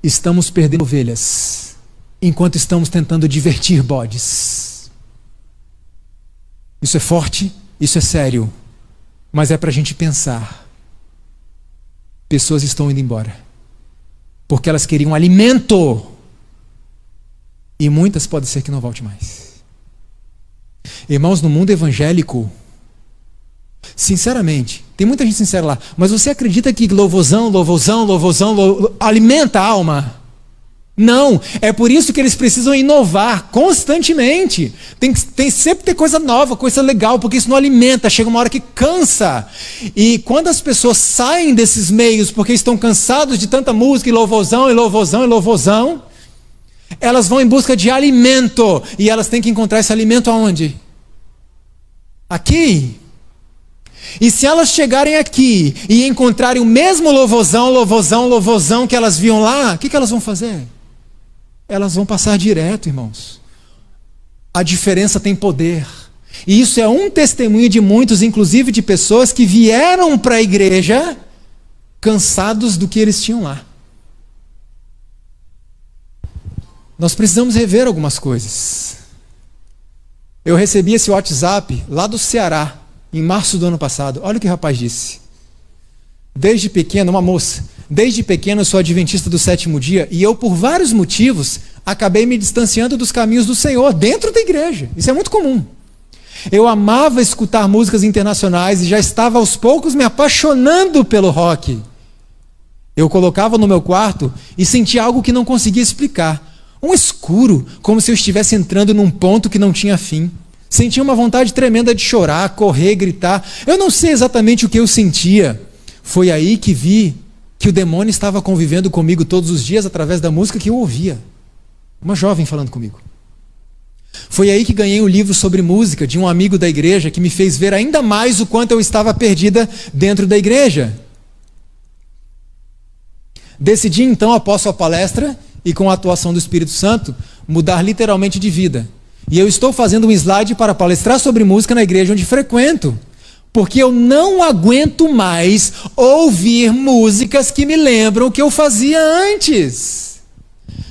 Estamos perdendo ovelhas, enquanto estamos tentando divertir bodes. Isso é forte, isso é sério, mas é para a gente pensar. Pessoas estão indo embora, porque elas queriam alimento, e muitas pode ser que não volte mais. Irmãos, no mundo evangélico, sinceramente, tem muita gente sincera lá, mas você acredita que louvorzão alimenta a alma? Não, é por isso que eles precisam inovar constantemente. Tem sempre ter coisa nova, coisa legal, porque isso não alimenta, chega uma hora que cansa. E quando as pessoas saem desses meios porque estão cansados de tanta música e louvorzão, elas vão em busca de alimento, e elas têm que encontrar esse alimento aonde? Aqui. E se elas chegarem aqui e encontrarem o mesmo louvorzão que elas viam lá, o que elas vão fazer? Elas vão passar direto, irmãos. A diferença tem poder. E isso é um testemunho de muitos, inclusive de pessoas que vieram para a igreja cansados do que eles tinham lá. Nós precisamos rever algumas coisas. Eu recebi esse WhatsApp lá do Ceará, em março do ano passado. Olha o que o rapaz disse. Desde pequeno, uma moça, desde pequeno eu sou adventista do sétimo dia, e eu, por vários motivos, acabei me distanciando dos caminhos do Senhor dentro da igreja. Isso é muito comum. Eu amava escutar músicas internacionais e já estava aos poucos me apaixonando pelo rock. Eu colocava no meu quarto e sentia algo que não conseguia explicar. Um escuro, como se eu estivesse entrando num ponto que não tinha fim. Sentia uma vontade tremenda de chorar, correr, gritar. Eu não sei exatamente o que eu sentia. Foi aí que vi que o demônio estava convivendo comigo todos os dias através da música que eu ouvia. Uma jovem falando comigo. Foi aí que ganhei um livro sobre música de um amigo da igreja que me fez ver ainda mais o quanto eu estava perdida dentro da igreja. Decidi então, após a palestra e com a atuação do Espírito Santo, mudar literalmente de vida. E eu estou fazendo um slide para palestrar sobre música na igreja onde frequento. Porque eu não aguento mais ouvir músicas que me lembram o que eu fazia antes.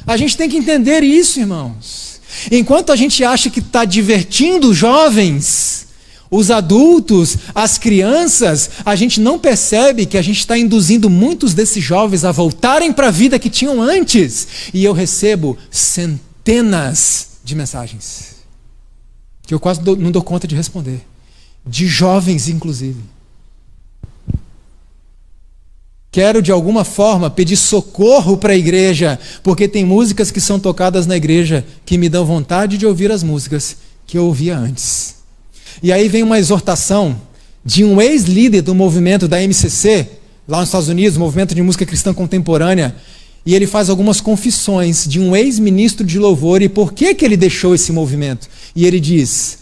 A gente tem que entender isso, irmãos. Enquanto a gente acha que está divertindo os jovens, os adultos, as crianças, a gente não percebe que a gente está induzindo muitos desses jovens a voltarem para a vida que tinham antes. E eu recebo centenas de mensagens que eu quase não dou conta de responder. De jovens, inclusive. Quero, de alguma forma, pedir socorro para a igreja, porque tem músicas que são tocadas na igreja que me dão vontade de ouvir as músicas que eu ouvia antes. E aí vem uma exortação de um ex-líder do movimento da MCC, lá nos Estados Unidos, movimento de música cristã contemporânea, e ele faz algumas confissões de um ex-ministro de louvor e por que ele deixou esse movimento. E ele diz: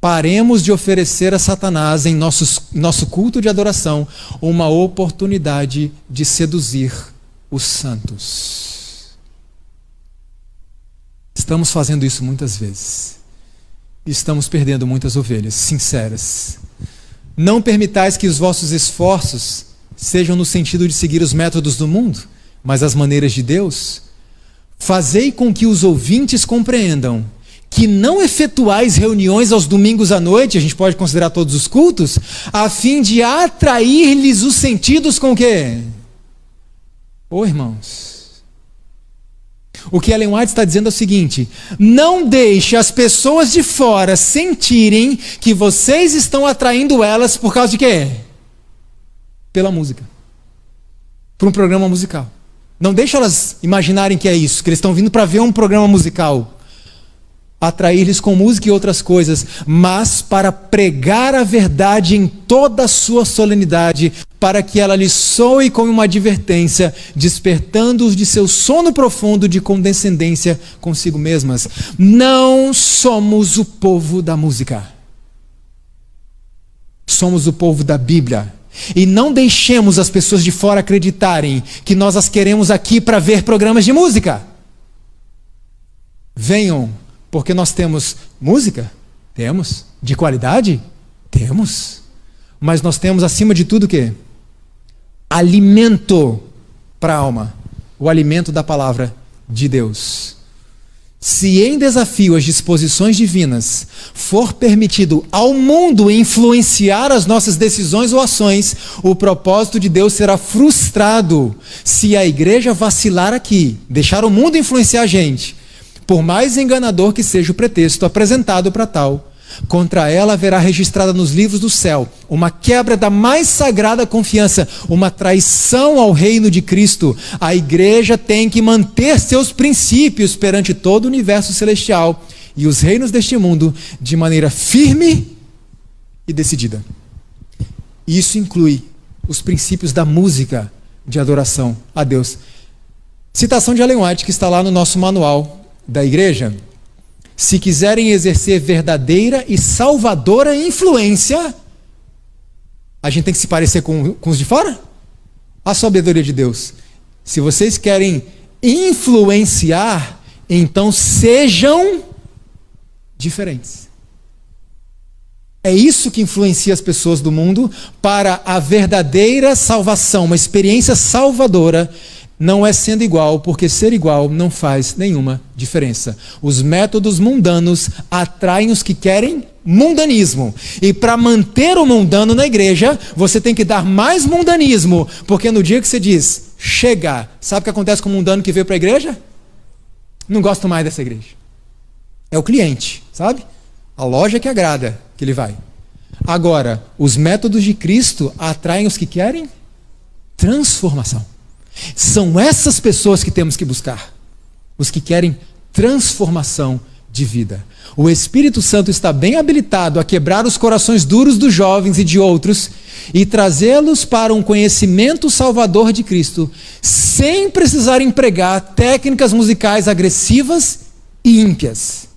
paremos de oferecer a Satanás em nosso culto de adoração uma oportunidade de seduzir os santos. Estamos fazendo isso muitas vezes. Estamos perdendo muitas ovelhas sinceras. Não permitais que os vossos esforços sejam no sentido de seguir os métodos do mundo, mas as maneiras de Deus. Fazei com que os ouvintes compreendam que não efetuais reuniões aos domingos à noite, a gente pode considerar todos os cultos, a fim de atrair-lhes os sentidos com o quê? Irmãos, o que Ellen White está dizendo é o seguinte: não deixe as pessoas de fora sentirem que vocês estão atraindo elas por causa de quê? Pela música. Por um programa musical. Não deixe elas imaginarem que é isso, que eles estão vindo para ver um programa musical. Atrair-lhes com música e outras coisas, mas para pregar a verdade em toda a sua solenidade, para que ela lhes soe como uma advertência, despertando-os de seu sono profundo de condescendência consigo mesmas. Não somos o povo da música. Somos o povo da Bíblia. E não deixemos as pessoas de fora acreditarem que nós as queremos aqui para ver programas de música. Venham, porque nós temos música? Temos. De qualidade? Temos. Mas nós temos, acima de tudo, o quê? Alimento para a alma. o alimento da palavra de Deus. Se em desafio às disposições divinas for permitido ao mundo influenciar as nossas decisões ou ações, o propósito de Deus será frustrado. Se a igreja vacilar aqui, deixar o mundo influenciar a gente, por mais enganador que seja o pretexto apresentado para tal, contra ela haverá registrada nos livros do céu uma quebra da mais sagrada confiança, uma traição ao reino de Cristo. A igreja tem que manter seus princípios perante todo o universo celestial e os reinos deste mundo de maneira firme e decidida. Isso inclui os princípios da música de adoração a Deus. Citação de Ellen White, que está lá no nosso manual da igreja. Se quiserem exercer verdadeira e salvadora influência, a gente tem que se parecer com os de fora? A sabedoria de Deus. Se vocês querem influenciar, então sejam diferentes. É isso que influencia as pessoas do mundo para a verdadeira salvação, uma experiência salvadora. Não é sendo igual, porque ser igual não faz nenhuma diferença. Os métodos mundanos atraem os que querem mundanismo. E para manter o mundano na igreja, você tem que dar mais mundanismo. Porque no dia que você diz, chega, sabe o que acontece com o mundano que veio para a igreja? Não gosto mais dessa igreja. É o cliente, sabe? A loja que agrada, que ele vai. Agora, os métodos de Cristo atraem os que querem transformação. São essas pessoas que temos que buscar, os que querem transformação de vida. O Espírito Santo está bem habilitado a quebrar os corações duros dos jovens e de outros e trazê-los para um conhecimento salvador de Cristo, sem precisar empregar técnicas musicais agressivas e ímpias.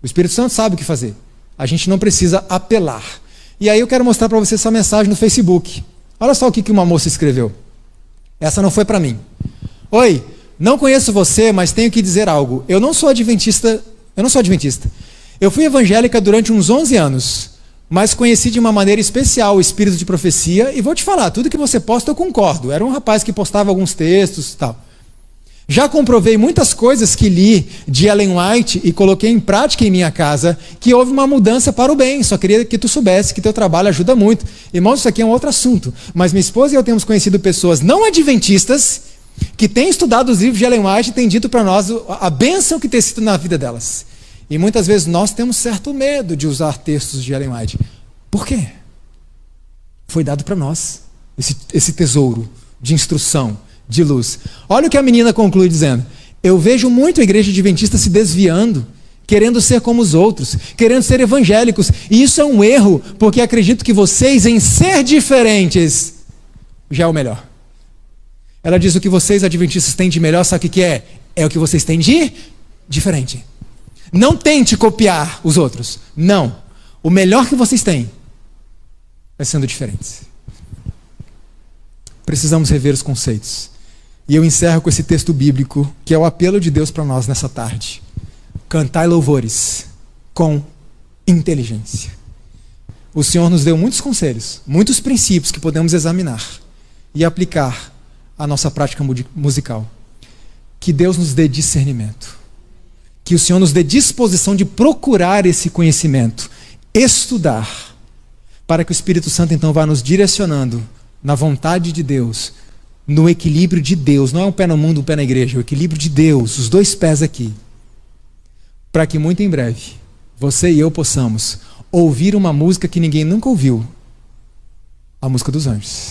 O Espírito Santo sabe o que fazer. A gente não precisa apelar. E aí eu quero mostrar para você essa mensagem no Facebook. Olha só o que uma moça escreveu. Essa não foi para mim. Oi, não conheço você, mas tenho que dizer algo. Eu não sou adventista. Eu fui evangélica durante uns 11 anos, mas conheci de uma maneira especial o espírito de profecia, e vou te falar, tudo que você posta eu concordo. Era um rapaz que postava alguns textos e tal. Já comprovei muitas coisas que li de Ellen White e coloquei em prática em minha casa, que houve uma mudança para o bem. Só queria que tu soubesse que teu trabalho ajuda muito. Irmãos, isso aqui é um outro assunto. Mas minha esposa e eu temos conhecido pessoas não adventistas que têm estudado os livros de Ellen White e têm dito para nós a bênção que tem sido na vida delas. E muitas vezes nós temos certo medo de usar textos de Ellen White. Por quê? Foi dado para nós esse tesouro de instrução, de luz. Olha o que a menina conclui dizendo. Eu vejo muito a igreja adventista se desviando, querendo ser como os outros, querendo ser evangélicos. E isso é um erro, porque acredito que vocês, em ser diferentes, já é o melhor. Ela diz o que vocês adventistas têm de melhor, sabe o que é? É o que vocês têm de diferente. Não tente copiar os outros. Não. O melhor que vocês têm é sendo diferentes. Precisamos rever os conceitos. E eu encerro com esse texto bíblico, que é o apelo de Deus para nós nessa tarde. Cantai louvores com inteligência. O Senhor nos deu muitos conselhos, muitos princípios que podemos examinar e aplicar à nossa prática musical. Que Deus nos dê discernimento. Que o Senhor nos dê disposição de procurar esse conhecimento, estudar, para que o Espírito Santo então vá nos direcionando na vontade de Deus, no equilíbrio de Deus. Não é um pé no mundo, um pé na igreja, é o equilíbrio de Deus, os dois pés aqui. Para que muito em breve, você e eu possamos ouvir uma música que ninguém nunca ouviu, a música dos anjos.